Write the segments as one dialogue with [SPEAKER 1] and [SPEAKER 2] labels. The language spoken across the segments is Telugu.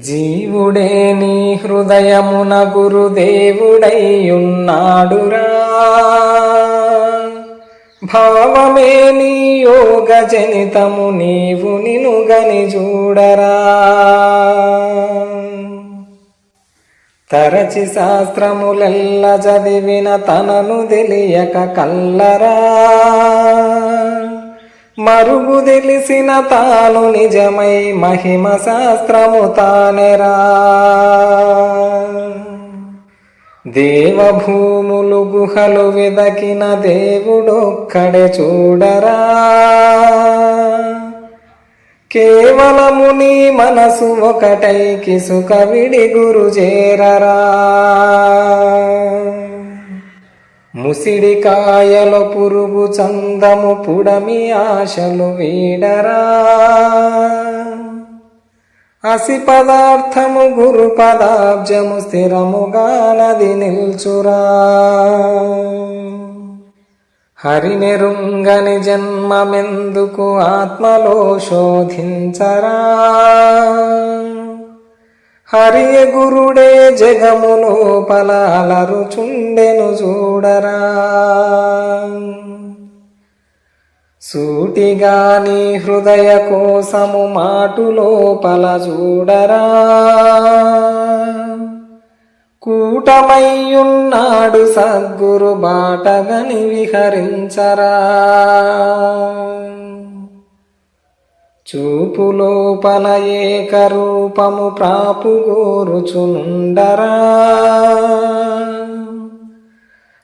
[SPEAKER 1] జీవుడే నీ హృదయమున గురుదేవుడైయున్నాడురా. భావమే నీ యోగ జనితము, నీవు నినుగని చూడరా. తరచి శాస్త్రములెల్ల చదివిన తనను తెలియక కల్లరా. మరుగు తెలిసిన తాను నిజమై మహిమ శాస్త్రము తానెరా. దేవభూములు గుహలు వెదకిన దేవుడొక్కడే చూడరా. కేవలము నీ మనసు ఒకటై కిసుక విడి గురు చేరరా. ముసిడి కాయల పురుగు చందము పుడమి ఆశలు వీడరా. అసి పదార్థము గురు పదాబ్జము స్థిరముగా నది నిల్చురా. హరినెరుంగని జన్మమెందుకు ఆత్మలో శోధించరా. హరియ గురుడే జగము లోపల అలరుచుండెను చూడరా. సూటిగా నీ హృదయ కోసము మాటు లోపల చూడరా. కూటమయ్యున్నాడు సద్గురు బాటగని విహరించరా. చూపు లోపల ఏకరూపము ప్రాపుగోరుచునుండరా.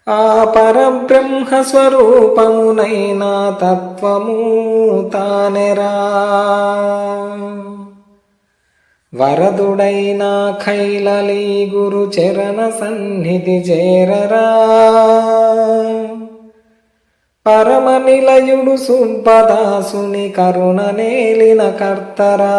[SPEAKER 1] ఆ పరబ్రహ్మ స్వరూపమునైనా తత్వము తానెరా. వరదుడైన ఖైలలి గురు చరణ సన్నిధి చేరరా. పరమ నిలయుడు సుబ్బదాసుని కరుణ నేలిన కర్తరా.